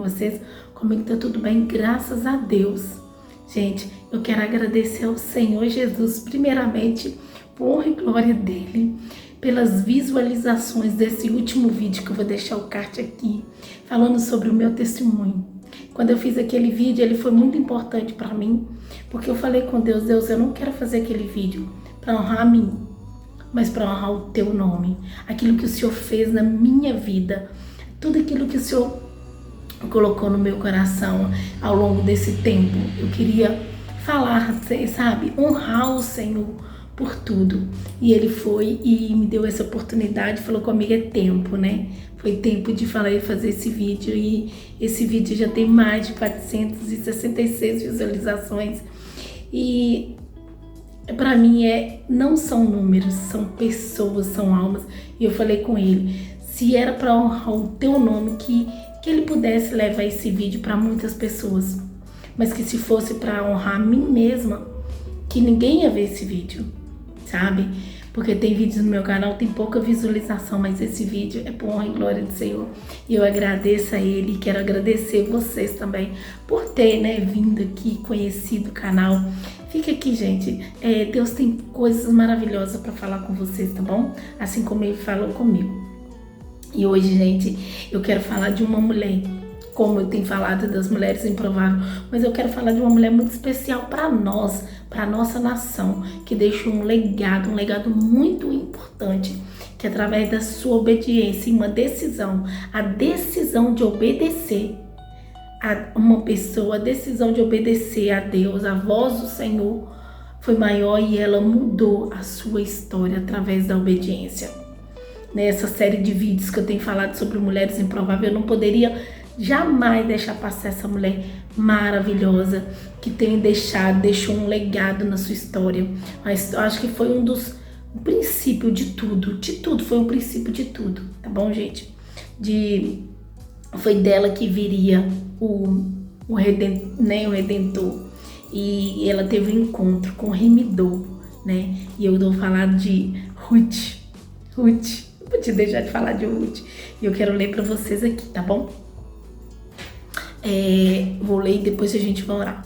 vocês. Comigo tá tudo bem, graças a Deus. Gente, eu quero agradecer ao Senhor Jesus, primeiramente, por honra e glória dele, pelas visualizações desse último vídeo que eu vou deixar o card aqui, falando sobre o meu testemunho. Quando eu fiz aquele vídeo, ele foi muito importante para mim, porque eu falei com Deus, Deus, eu não quero fazer aquele vídeo para honrar a mim, mas para honrar o teu nome, aquilo que o Senhor fez na minha vida, tudo aquilo que o Senhor colocou no meu coração ao longo desse tempo. Eu queria falar, sabe, honrar o Senhor por tudo. E ele foi e me deu essa oportunidade, falou comigo, é tempo, né? Foi tempo de fazer esse vídeo, e esse vídeo já tem mais de 466 visualizações. E para mim não são números, são pessoas, são almas. E eu falei com ele, se era para honrar o teu nome, que ele pudesse levar esse vídeo para muitas pessoas, mas que se fosse para honrar a mim mesma, que ninguém ia ver esse vídeo, sabe? Porque tem vídeos no meu canal, tem pouca visualização, mas esse vídeo é por honra e glória do Senhor. E eu agradeço a ele e quero agradecer vocês também por ter, né, vindo aqui, conhecido o canal. Fica aqui, gente. Deus tem coisas maravilhosas para falar com vocês, tá bom? Assim como ele falou comigo. E hoje, gente, eu quero falar de uma mulher, como eu tenho falado das mulheres improváveis, mas eu quero falar de uma mulher muito especial para nós, para a nossa nação, que deixou um legado muito importante, que através da sua obediência e uma decisão, a decisão de obedecer a uma pessoa, a decisão de obedecer a Deus, a voz do Senhor, foi maior, e ela mudou a sua história através da obediência. Nessa série de vídeos que eu tenho falado sobre mulheres improváveis, eu não poderia jamais deixar passar essa mulher maravilhosa que deixou um legado na sua história. Mas eu acho que foi um dos princípios de tudo, foi o princípio de tudo, tá bom, gente? Foi dela que viria o Redentor, e ela teve um encontro com o Remidor, né? E eu vou falar de Ruth, não vou te deixar de falar de Ruth, e eu quero ler para vocês aqui, tá bom? Vou ler e depois a gente vai orar.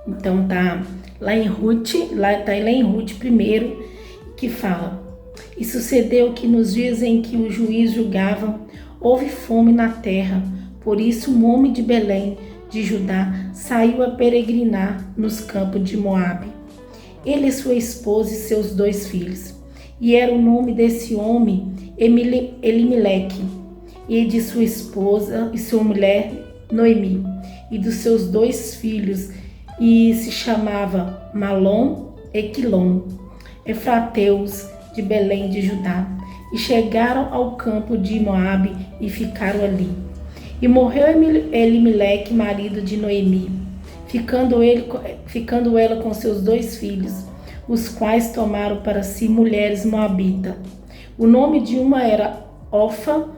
Então tá lá em Ruth 1, que fala: E sucedeu que nos dias em que o juiz julgava, houve fome na terra, por isso um homem de Belém, de Judá, saiu a peregrinar nos campos de Moabe. Ele, sua esposa e seus 2 filhos. E era o nome desse homem Elimeleque, e de sua esposa e sua mulher Noemi, e dos seus 2 filhos, e se chamava Malom e Quilom, efrateus de Belém de Judá. E chegaram ao campo de Moabe e ficaram ali. E morreu Elimeleque, marido de Noemi, ficando ela com seus 2 filhos, os quais tomaram para si mulheres moabitas. O nome de uma era Orfa,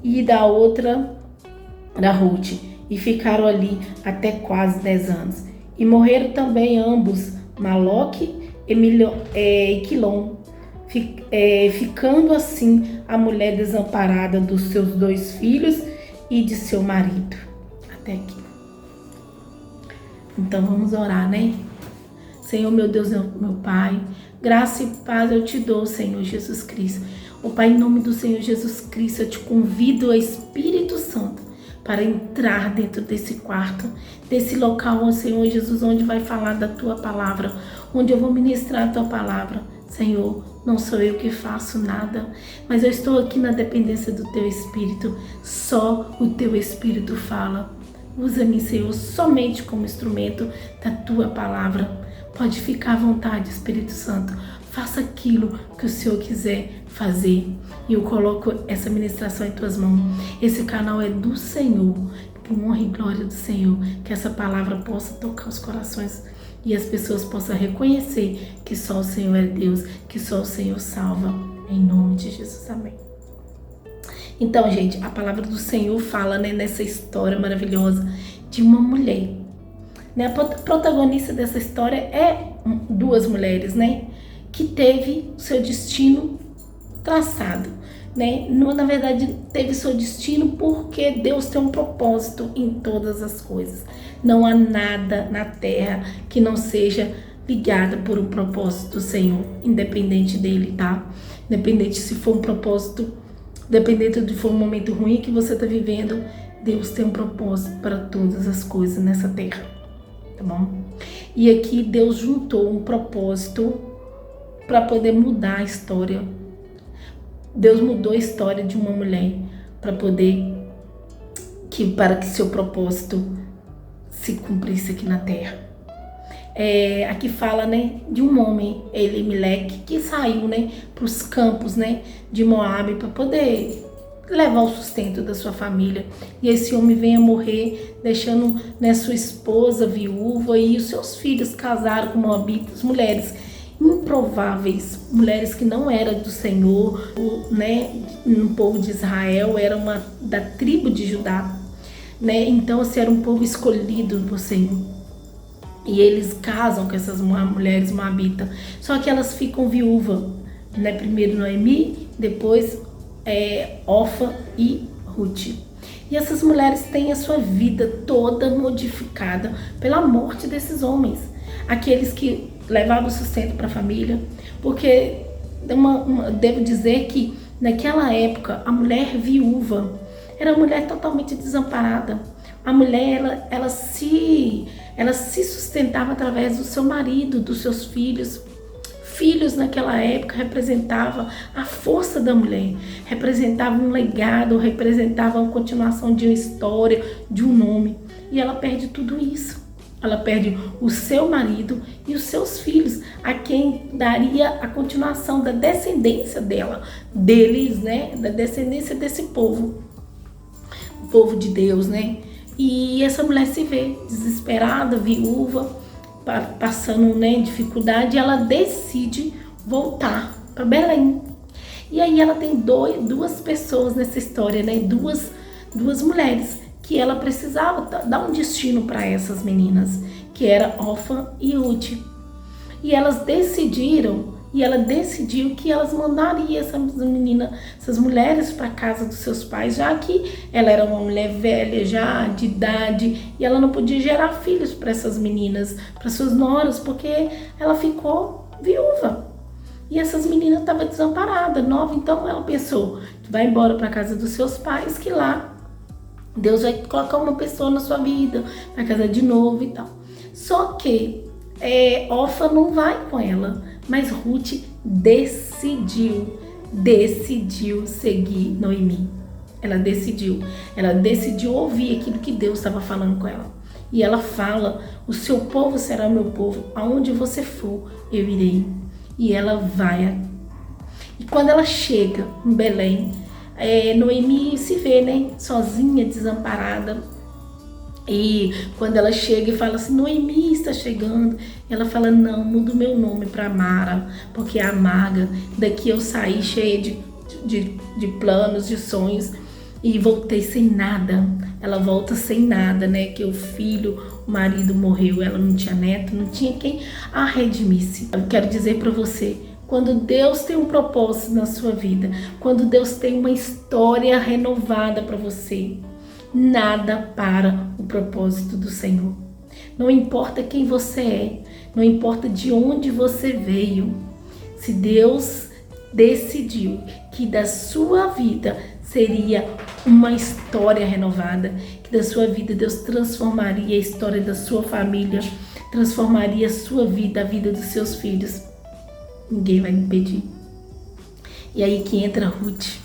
e da outra era Ruth, e ficaram ali até quase 10 anos. E morreram também ambos, Maloque e Quilom, ficando assim a mulher desamparada dos seus 2 filhos e de seu marido. Até aqui. Então vamos orar, né? Senhor, meu Deus, meu Pai, graça e paz eu te dou, Senhor Jesus Cristo. Ó Pai, em nome do Senhor Jesus Cristo, eu te convido, Espírito Santo, para entrar dentro desse quarto, desse local, ó Senhor Jesus, onde vai falar da Tua palavra, onde eu vou ministrar a Tua palavra. Senhor, não sou eu que faço nada, mas eu estou aqui na dependência do Teu Espírito. Só o Teu Espírito fala. Usa-me, Senhor, somente como instrumento da Tua palavra. Pode ficar à vontade, Espírito Santo. Faça aquilo que o Senhor quiser fazer. E eu coloco essa ministração em Tuas mãos. Esse canal é do Senhor, por honra e glória do Senhor. Que essa palavra possa tocar os corações e as pessoas possam reconhecer que só o Senhor é Deus, que só o Senhor salva. Em nome de Jesus, amém. Então, gente, a palavra do Senhor fala, né, nessa história maravilhosa de uma mulher. Né? A protagonista dessa história é 2 mulheres, né? Que teve o seu destino traçado. né? Não, na verdade, teve seu destino porque Deus tem um propósito em todas as coisas. Não há nada na terra que não seja ligado por um propósito do Senhor, independente dele, tá? Independente se for um propósito, independente de for um momento ruim que você está vivendo, Deus tem um propósito para todas as coisas nessa terra, tá bom? E aqui Deus juntou um propósito para poder mudar a história. Deus mudou a história de uma mulher para que seu propósito se cumprisse aqui na terra. Aqui fala, né, de um homem, Elimeleque, que saiu, né, para os campos, né, de Moabe para poder levar o sustento da sua família. E esse homem vem a morrer, deixando, né, sua esposa viúva e os seus filhos casaram com moabitas, mulheres improváveis, mulheres que não eram do Senhor, né, no povo de Israel, era da tribo de Judá, né? Então, assim, era um povo escolhido do Senhor. E eles casam com essas mulheres moabitas. Só que elas ficam viúvas, né? Primeiro Noemi, depois Orfa e Ruth. E essas mulheres têm a sua vida toda modificada pela morte desses homens. Aqueles que levavam sustento para a família. Porque devo dizer que naquela época a mulher viúva era uma mulher totalmente desamparada. A mulher, ela se sustentava através do seu marido, dos seus filhos. Filhos naquela época representava a força da mulher, representava um legado, representava a continuação de uma história, de um nome. E ela perde tudo isso. Ela perde o seu marido e os seus filhos, a quem daria a continuação da descendência deles, né? Da descendência desse povo, o povo de Deus, né? E essa mulher se vê desesperada, viúva, passando, né, dificuldade, e ela decide voltar para Belém. E aí ela tem duas pessoas nessa história, né? Duas mulheres que ela precisava dar um destino para essas meninas, que era Orfa e Ruth. E ela decidiu que elas mandariam essas mulheres para casa dos seus pais, já que ela era uma mulher velha já, de idade, e ela não podia gerar filhos para essas meninas, para suas noras, porque ela ficou viúva. E essas meninas estavam desamparadas, nova, então ela pensou que vai embora para casa dos seus pais, que lá Deus vai colocar uma pessoa na sua vida, vai casar de novo e tal. Só que Orfa não vai com ela, mas Ruth decidiu seguir Noemi. Ela decidiu ouvir aquilo que Deus estava falando com ela. E ela fala: o seu povo será meu povo, aonde você for, eu irei. E ela vai. E quando ela chega em Belém, Noemi se vê, né, sozinha, desamparada. E quando ela chega e fala assim: Noemi está chegando, ela fala: não, muda o meu nome para Mara, porque é amarga. Daqui eu saí cheia de planos, de sonhos, e voltei sem nada. Ela volta sem nada, né? Que o marido morreu, ela não tinha neto, não tinha quem a redimisse. Eu quero dizer para você: quando Deus tem um propósito na sua vida, quando Deus tem uma história renovada para você, nada para o propósito do Senhor. Não importa quem você é, não importa de onde você veio, se Deus decidiu que da sua vida seria uma história renovada, que da sua vida Deus transformaria a história da sua família, transformaria a sua vida, a vida dos seus filhos, ninguém vai impedir. E aí que entra Ruth.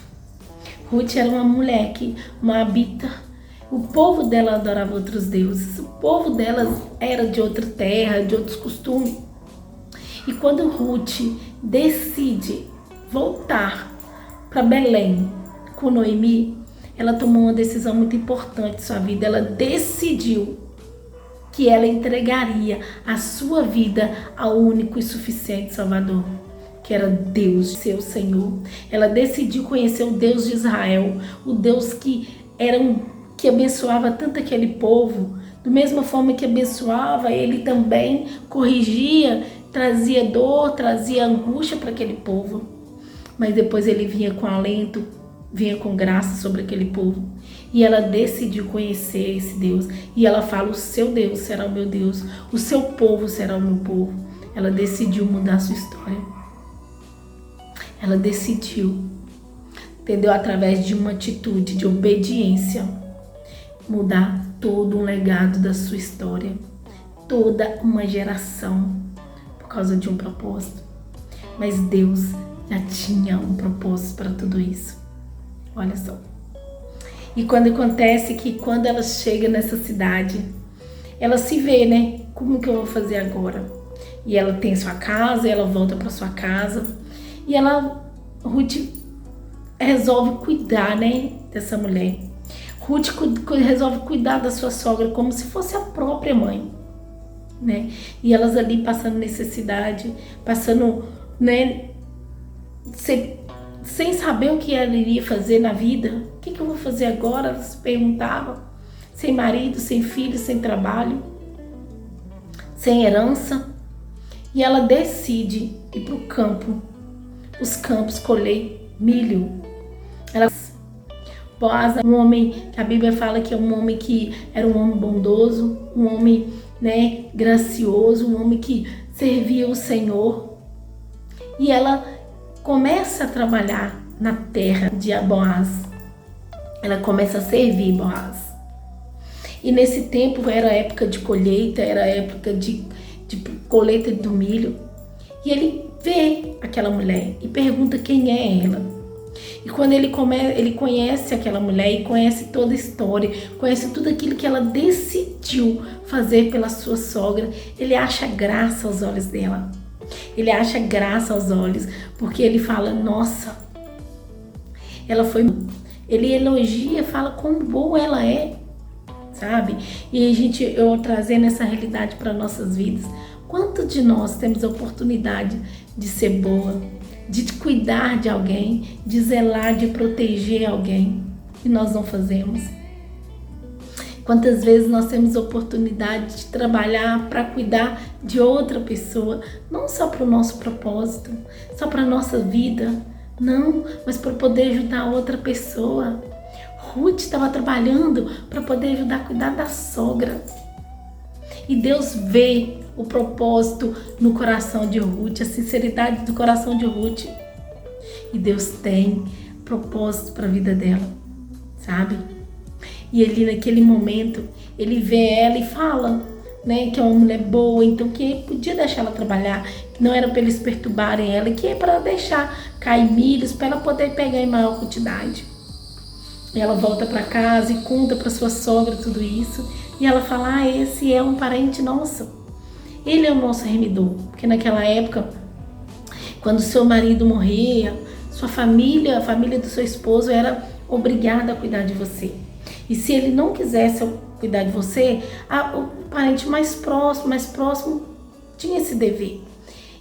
Ruth era uma mulher que moabita. O povo dela adorava outros deuses. O povo delas era de outra terra, de outros costumes. E quando Ruth decide voltar para Belém com Noemi, ela tomou uma decisão muito importante em sua vida. Ela decidiu que ela entregaria a sua vida ao único e suficiente Salvador, que era Deus, seu Senhor. Ela decidiu conhecer o Deus de Israel, o Deus que abençoava tanto aquele povo. Da mesma forma que abençoava, ele também corrigia, trazia dor, trazia angústia para aquele povo. Mas depois ele vinha com alento, vinha com graça sobre aquele povo. E ela decidiu conhecer esse Deus. E ela fala: o seu Deus será o meu Deus, o seu povo será o meu povo. Ela decidiu mudar a sua história. Ela decidiu, entendeu? Através de uma atitude de obediência, mudar todo um legado da sua história, toda uma geração, por causa de um propósito. Mas Deus já tinha um propósito para tudo isso. Olha só. E quando acontece que quando ela chega nessa cidade, ela se vê, né? Como que eu vou fazer agora? E ela tem sua casa, ela volta para sua casa. E Ruth resolve cuidar, né, dessa mulher. Ruth resolve cuidar da sua sogra como se fosse a própria mãe, né? E elas ali passando necessidade, passando, né, sem saber o que ela iria fazer na vida. O que eu vou fazer agora? Ela se perguntava. Sem marido, sem filho, sem trabalho, sem herança. E ela decide ir para o campo, os campos, colher milho. Boaz, um homem que a Bíblia fala que é um homem que era um homem bondoso, um homem, né, gracioso, um homem que servia o Senhor. E ela começa a trabalhar na terra de Boaz. Ela começa a servir Boaz. E nesse tempo era época de colheita, era época de colheita do milho. E ele vê aquela mulher e pergunta quem é ela. E quando ele conhece aquela mulher e conhece toda a história, conhece tudo aquilo que ela decidiu fazer pela sua sogra, ele acha graça aos olhos dela. Ele acha graça aos olhos, porque ele fala: nossa, ela foi... Ele elogia, fala como boa ela é, sabe? E eu trazendo essa realidade para nossas vidas. Quanto de nós temos a oportunidade de ser boa, de cuidar de alguém, de zelar, de proteger alguém, e nós não fazemos? Quantas vezes nós temos a oportunidade de trabalhar para cuidar de outra pessoa, não só para o nosso propósito, só para a nossa vida, não, mas para poder ajudar outra pessoa. Ruth estava trabalhando para poder ajudar a cuidar da sogra. E Deus vê o propósito no coração de Ruth, a sinceridade do coração de Ruth. E Deus tem propósito para a vida dela, sabe? E ele, naquele momento, ele vê ela e fala, né, que é uma mulher boa, então que podia deixar ela trabalhar, que não era para eles perturbarem ela, que é para deixar cair milhos, para ela poder pegar em maior quantidade. E ela volta para casa e conta para sua sogra tudo isso. E ela fala: esse é um parente nosso. Ele é o nosso remidor. Porque naquela época, quando seu marido morria, sua família, a família do seu esposo era obrigada a cuidar de você. E se ele não quisesse cuidar de você, o parente mais próximo tinha esse dever.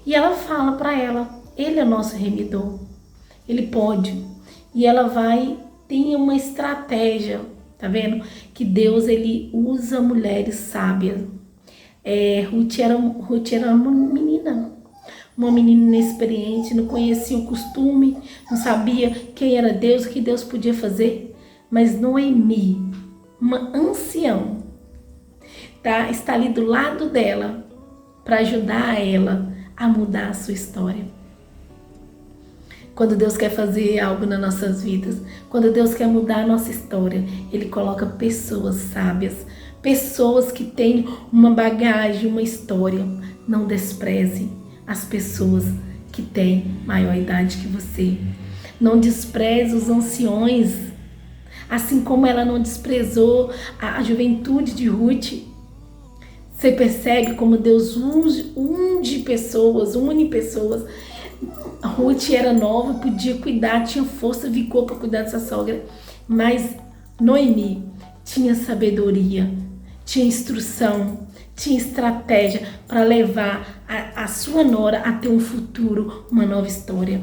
E ela fala para ela: ele é o nosso remidor. Ele pode. E ela tem uma estratégia, tá vendo? Que Deus, ele usa mulheres sábias. Ruth era uma menina inexperiente, não conhecia o costume, não sabia quem era Deus, o que Deus podia fazer. Mas Noemi, uma anciã, está ali do lado dela para ajudar ela a mudar a sua história. Quando Deus quer fazer algo nas nossas vidas, quando Deus quer mudar a nossa história, Ele coloca pessoas sábias, pessoas que têm uma bagagem, uma história. Não despreze as pessoas que têm maior idade que você. Não despreze os anciões, assim como ela não desprezou a juventude de Ruth. Você percebe como Deus une pessoas. Ruth era nova, podia cuidar, tinha força, vigor para cuidar dessa sogra. Mas Noemi tinha sabedoria, tinha instrução, tinha estratégia para levar a sua nora a ter um futuro, uma nova história.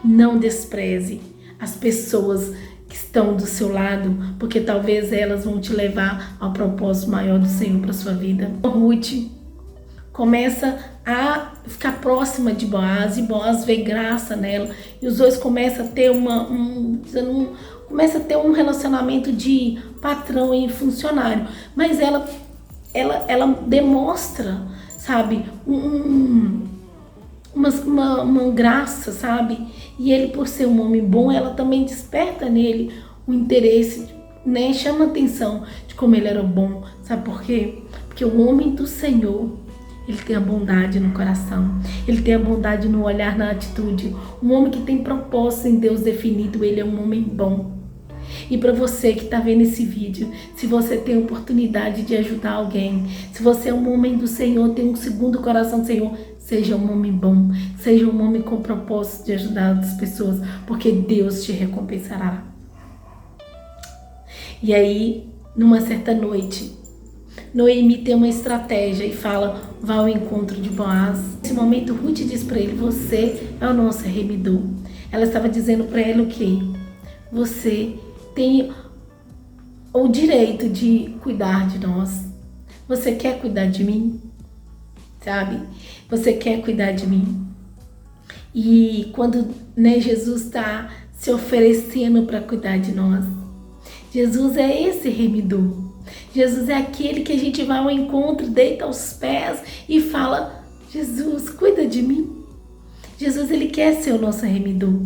Não despreze as pessoas que estão do seu lado, porque talvez elas vão te levar ao propósito maior do Senhor para sua vida. Ruth começa a ficar próxima de Boaz, e Boaz vê graça nela, e os dois começam a ter começa a ter um relacionamento de patrão e funcionário, mas ela demonstra, sabe, uma graça, sabe? E ele, por ser um homem bom, ela também desperta nele o interesse, né? Chama a atenção de como ele era bom, sabe por quê? Porque o homem do Senhor, ele tem a bondade no coração, ele tem a bondade no olhar, na atitude. Um homem que tem propósito em Deus definido, ele é um homem bom. E para você que está vendo esse vídeo, se você tem a oportunidade de ajudar alguém, se você é um homem do Senhor, tem um segundo coração do Senhor, seja um homem bom, seja um homem com propósito de ajudar outras pessoas, porque Deus te recompensará. E aí, numa certa noite, Noemi tem uma estratégia e fala, vá ao encontro de Boaz. Nesse momento, Ruth diz para ele, você é o nosso remidor. Ela estava dizendo para ele o quê? Você tem o direito de cuidar de nós. Você quer cuidar de mim? Sabe? Você quer cuidar de mim? E quando, né, Jesus está se oferecendo para cuidar de nós, Jesus é esse remidor. Jesus é aquele que a gente vai ao encontro, deita aos pés e fala, Jesus, cuida de mim. Jesus, ele quer ser o nosso remidor.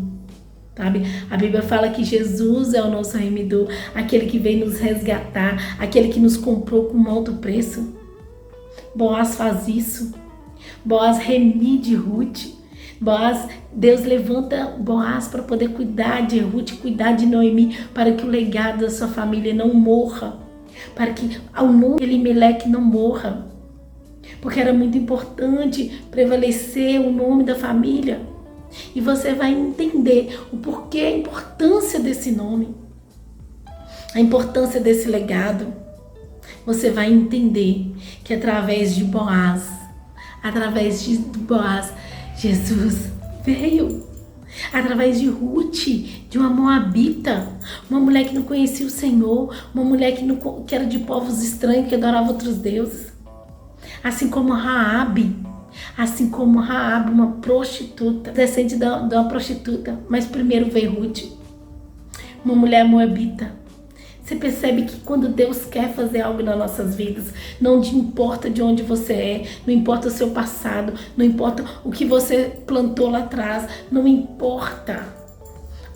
Sabe? A Bíblia fala que Jesus é o nosso remidor, aquele que veio nos resgatar, aquele que nos comprou com um alto preço. Boaz faz isso. Boaz remide Ruth. Deus levanta Boaz para poder cuidar de Ruth, cuidar de Noemi, para que o legado da sua família não morra, para que o nome de Elimeleque não morra, porque era muito importante prevalecer o nome da família. E você vai entender o porquê, a importância desse nome, a importância desse legado. Você vai entender que através de Boaz, Jesus veio. Através de Ruth, de uma moabita, uma mulher que não conhecia o Senhor, uma mulher que era de povos estranhos, que adorava outros deuses. Assim como Raabe, uma prostituta, descendente de uma prostituta, mas primeiro veio Ruth, uma mulher moabita. Você percebe que quando Deus quer fazer algo nas nossas vidas, não importa de onde você é, não importa o seu passado, não importa o que você plantou lá atrás, não importa.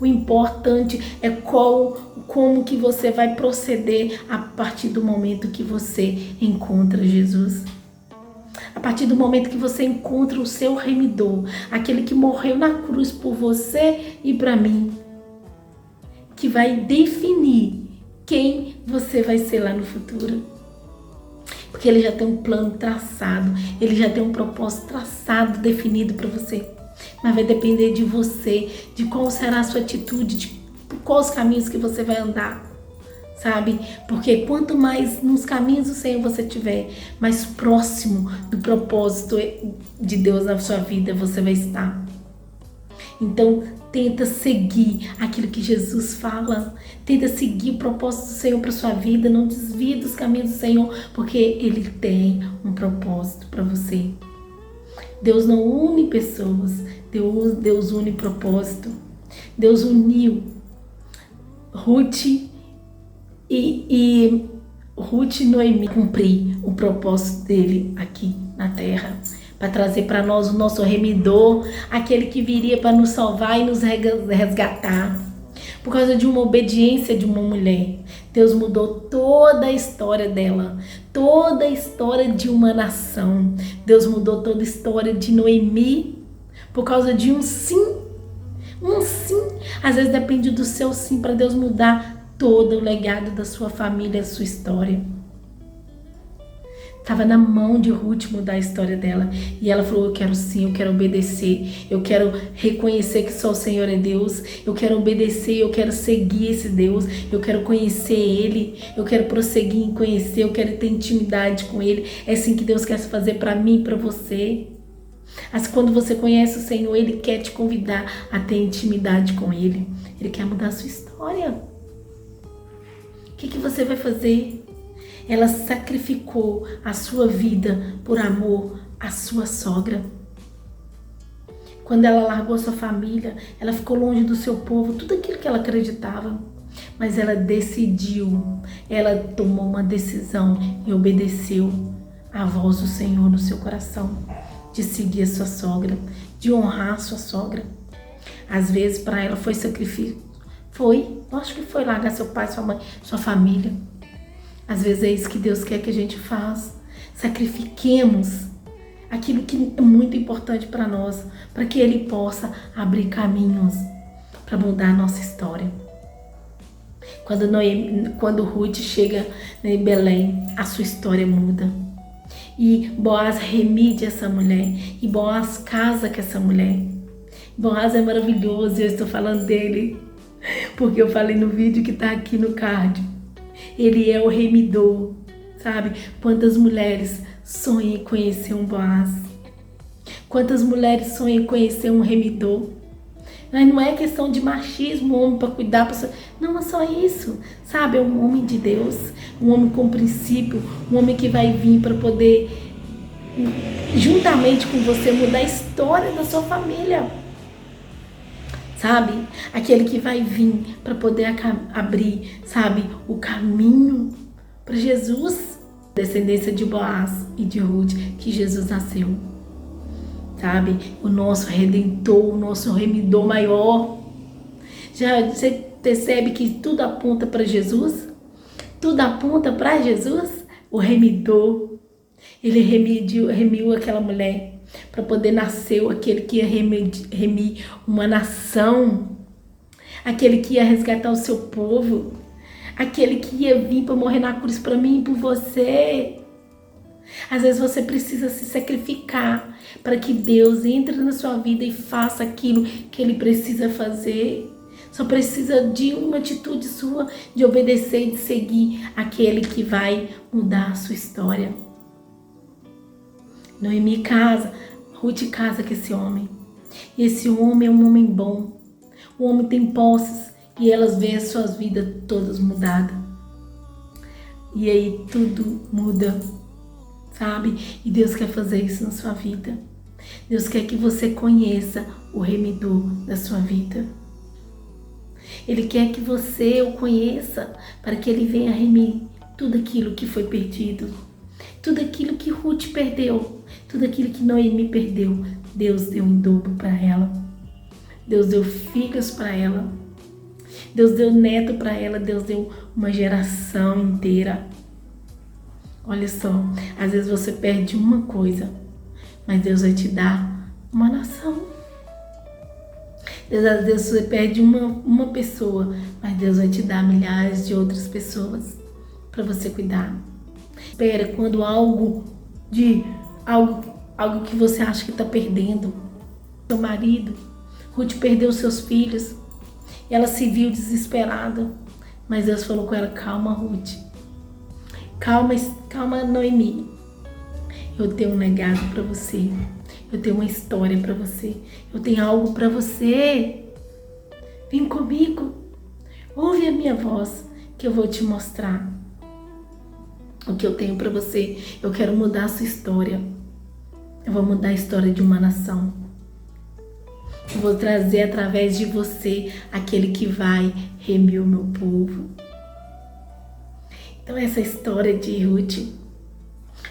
O importante é como que você vai proceder a partir do momento que você encontra Jesus. A partir do momento que você encontra o seu remidor, aquele que morreu na cruz por você e para mim, que vai definir quem você vai ser lá no futuro. Porque ele já tem um plano traçado, ele já tem um propósito traçado, definido para você. Mas vai depender de você, de qual será a sua atitude, de quais caminhos que você vai andar, sabe? Porque quanto mais nos caminhos do Senhor você estiver, mais próximo do propósito de Deus na sua vida você vai estar. Então, tenta seguir aquilo que Jesus fala. Tenta seguir o propósito do Senhor para sua vida. Não desvie dos caminhos do Senhor, porque Ele tem um propósito para você. Deus não une pessoas. Deus une propósito. Deus uniu Ruth e Noemi cumprir o propósito dele aqui na terra, para trazer para nós o nosso remidor, aquele que viria para nos salvar e nos resgatar. Por causa de uma obediência de uma mulher, Deus mudou toda a história dela, toda a história de uma nação. Deus mudou toda a história de Noemi por causa de um sim. Um sim. Às vezes depende do seu sim para Deus mudar todo o legado da sua família, a sua história. Estava na mão de Ruth mudar a história dela. E ela falou, eu quero sim, eu quero obedecer. Eu quero reconhecer que só o Senhor é Deus. Eu quero obedecer, eu quero seguir esse Deus. Eu quero conhecer Ele. Eu quero prosseguir em conhecer. Eu quero ter intimidade com Ele. É assim que Deus quer fazer para mim e para você. Assim, quando você conhece o Senhor, Ele quer te convidar a ter intimidade com Ele. Ele quer mudar a sua história. O que você vai fazer? Ela sacrificou a sua vida por amor a sua sogra. Quando ela largou sua família, ela ficou longe do seu povo, tudo aquilo que ela acreditava. Mas ela decidiu, ela tomou uma decisão e obedeceu à voz do Senhor no seu coração, de seguir a sua sogra, de honrar a sua sogra. Às vezes para ela foi sacrifício, acho que foi largar seu pai, sua mãe, sua família. Às vezes é isso que Deus quer que a gente faça, sacrifiquemos aquilo que é muito importante para nós, para que Ele possa abrir caminhos para mudar a nossa história. Quando Ruth chega em Belém, a sua história muda. E Boaz remide essa mulher. E Boaz casa com essa mulher. Boaz é maravilhoso, eu estou falando dele, porque eu falei no vídeo que está aqui no card. Ele é o remidor, sabe? Quantas mulheres sonham em conhecer um Boaz? Quantas mulheres sonham em conhecer um remidor? Mas não é questão de machismo, um homem para cuidar, não é só isso, sabe? É um homem de Deus, um homem com princípio, um homem que vai vir para poder, juntamente com você, mudar a história da sua família, sabe? Aquele que vai vir para poder abrir, sabe, o caminho para Jesus, descendência de Boaz e de Ruth, que Jesus nasceu. Sabe, o nosso Redentor, o nosso remidor maior. Já você percebe que tudo aponta para Jesus? Tudo aponta para Jesus? O remidor. Ele remiu aquela mulher para poder nascer aquele que ia remir uma nação. Aquele que ia resgatar o seu povo. Aquele que ia vir para morrer na cruz para mim e por você. Às vezes você precisa se sacrificar para que Deus entre na sua vida e faça aquilo que Ele precisa fazer. Só precisa de uma atitude sua, de obedecer e de seguir aquele que vai mudar a sua história. Noemi casa, Ruth casa com esse homem. E esse homem é um homem bom. O homem tem posses e elas veem as suas vidas todas mudadas. E aí tudo muda. Sabe? E Deus quer fazer isso na sua vida. Deus quer que você conheça o remidor da sua vida. Ele quer que você o conheça para que Ele venha remir tudo aquilo que foi perdido. Tudo aquilo que Ruth perdeu. Tudo aquilo que Noemi perdeu. Deus deu em dobro para ela. Deus deu filhos para ela. Deus deu neto para ela. Deus deu uma geração inteira. Olha só, às vezes você perde uma coisa, mas Deus vai te dar uma nação. Às vezes você perde uma pessoa, mas Deus vai te dar milhares de outras pessoas para você cuidar. Espera quando algo que você acha que está perdendo. Seu marido, Ruth perdeu seus filhos, e ela se viu desesperada, mas Deus falou com ela: calma, Ruth. Calma, Noemi. Eu tenho um legado para você. Eu tenho uma história para você. Eu tenho algo para você. Vem comigo. Ouve a minha voz que eu vou te mostrar o que eu tenho para você. Eu quero mudar a sua história. Eu vou mudar a história de uma nação. Eu vou trazer através de você aquele que vai remir o meu povo. Então essa história de Ruth,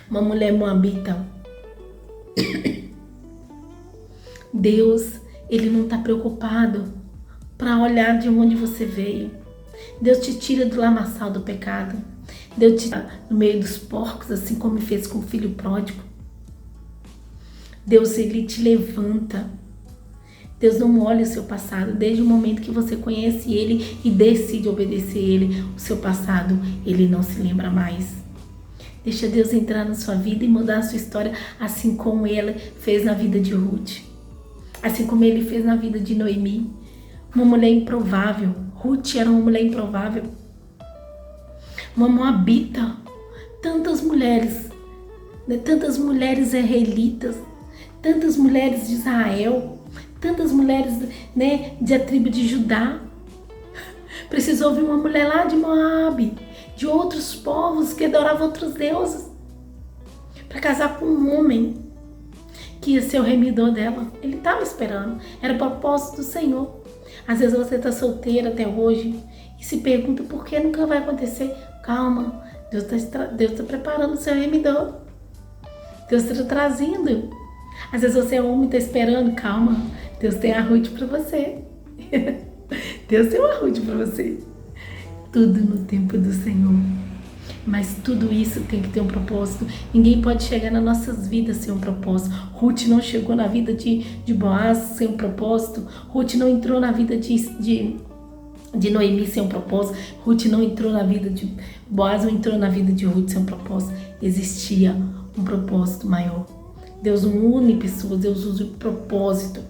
uma mulher moabita, Deus, Ele não está preocupado para olhar de onde você veio. Deus te tira do lamaçal do pecado. Deus te tira no meio dos porcos, assim como fez com o filho pródigo. Deus, Ele te levanta. Deus não olha o seu passado. Desde o momento que você conhece Ele e decide obedecer Ele, o seu passado, Ele não se lembra mais. Deixa Deus entrar na sua vida e mudar a sua história, assim como Ele fez na vida de Ruth. Assim como Ele fez na vida de Noemi. Uma mulher improvável. Ruth era uma mulher improvável. Uma moabita. Tantas mulheres, né? Tantas mulheres israelitas. Tantas mulheres de Israel. Tantas mulheres, né, da tribo de Judá. Precisou vir uma mulher lá de Moabe, de outros povos que adoravam outros deuses, para casar com um homem. que ia ser o remidor dela. Ele estava esperando. Era o propósito do Senhor. Às vezes você está solteira até hoje e se pergunta por que nunca vai acontecer. Calma, Deus tá preparando o seu remidor. Deus está trazendo. Às vezes você é homem e está esperando. Calma, Deus tem a Ruth para você. Deus tem uma Ruth para você. Tudo no tempo do Senhor. Mas tudo isso tem que ter um propósito. Ninguém pode chegar nas nossas vidas sem um propósito. Ruth não chegou na vida de Boaz sem um propósito. Ruth não entrou na vida de Noemi sem um propósito. Ruth não entrou na vida de Boaz, não entrou na vida de Ruth sem um propósito. Existia um propósito maior. Deus não une pessoas, Deus usa o propósito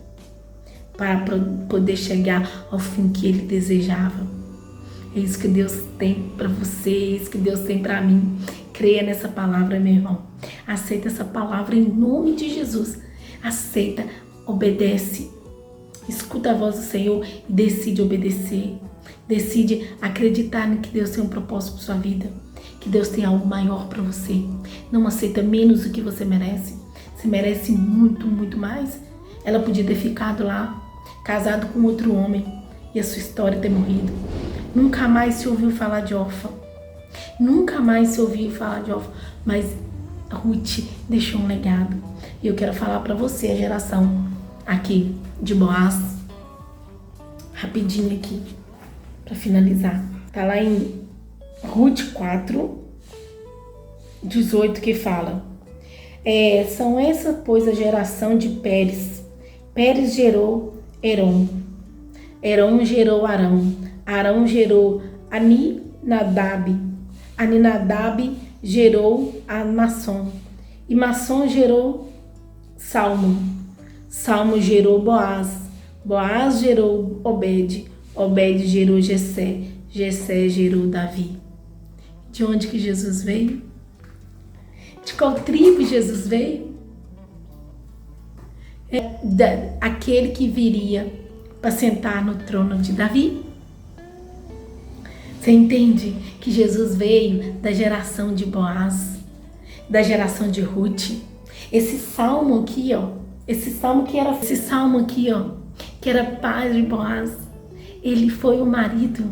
para poder chegar ao fim que Ele desejava. É isso que Deus tem para você, é isso que Deus tem para mim. Creia nessa palavra, meu irmão. Aceita essa palavra em nome de Jesus. Aceita, obedece. Escuta a voz do Senhor e decide obedecer. Decide acreditar que Deus tem um propósito para sua vida. Que Deus tem algo maior para você. Não aceita menos do que você merece. Você merece muito, muito mais. Ela podia ter ficado lá, casado com outro homem, e a sua história ter morrido. Nunca mais se ouviu falar de Orfa. Nunca mais se ouviu falar de Orfa. Mas Ruth deixou um legado. E eu quero falar para você, a geração aqui de Boaz. Rapidinho aqui, para finalizar. Tá lá em Ruth 4, 18 que fala. São essa, pois, a geração de Pérez. Pérez gerou Herom. Herom gerou Arão. Arão gerou Aminadab. Aminadab gerou a Masson. E Masson gerou Salmo. Salmo gerou Boaz. Boaz gerou Obed. Obed gerou Jessé. Jessé gerou Davi. De onde que Jesus veio? De qual tribo Jesus veio? Aquele que viria para sentar no trono de Davi. Você entende que Jesus veio da geração de Boaz, da geração de Ruth? Esse salmo aqui, que era pai de Boaz, ele foi o marido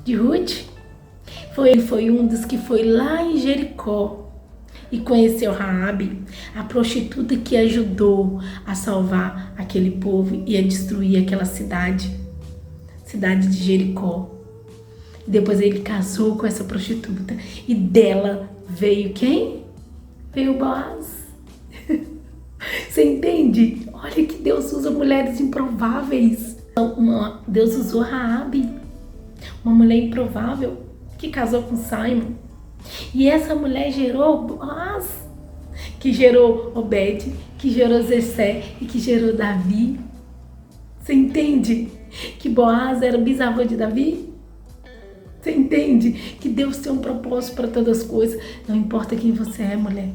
de Ruth. Ele foi um dos que foi lá em Jericó e conheceu Raabe, a prostituta que ajudou a salvar aquele povo e a destruir aquela cidade de Jericó. Depois ele casou com essa prostituta e dela veio quem? Veio Boaz. Você entende? Olha que Deus usa mulheres improváveis. Deus usou Raabe, uma mulher improvável que casou com Simon. E essa mulher gerou Boaz, que gerou Obed, que gerou Jessé e que gerou Davi. Você entende que Boaz era bisavô de Davi? Você entende que Deus tem um propósito para todas as coisas. Não importa quem você é, mulher.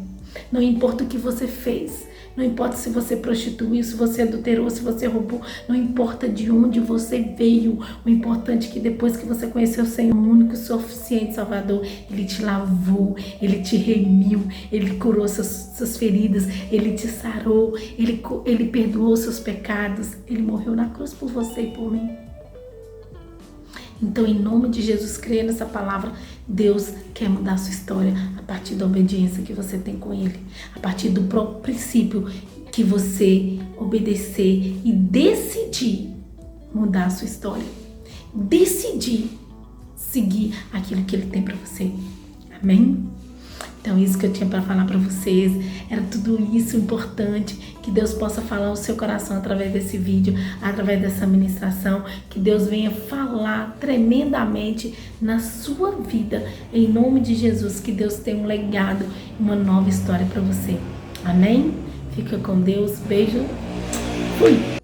Não importa o que você fez. Não importa se você prostituiu, se você adulterou, se você roubou. Não importa de onde você veio. O importante é que depois que você conheceu o Senhor, o único suficiente Salvador, Ele te lavou, Ele te remiu, Ele curou suas feridas, Ele te sarou, Ele perdoou seus pecados. Ele morreu na cruz por você e por mim. Então, em nome de Jesus, creia nessa palavra. Deus quer mudar a sua história a partir da obediência que você tem com Ele. A partir do próprio princípio que você obedecer e decidir mudar a sua história. Decidir seguir aquilo que Ele tem para você. Amém? Então, isso que eu tinha para falar para vocês, era tudo isso importante, que Deus possa falar ao seu coração através desse vídeo, através dessa ministração, que Deus venha falar tremendamente na sua vida, em nome de Jesus, que Deus tenha um legado, uma nova história para você. Amém? Fica com Deus, beijo, fui!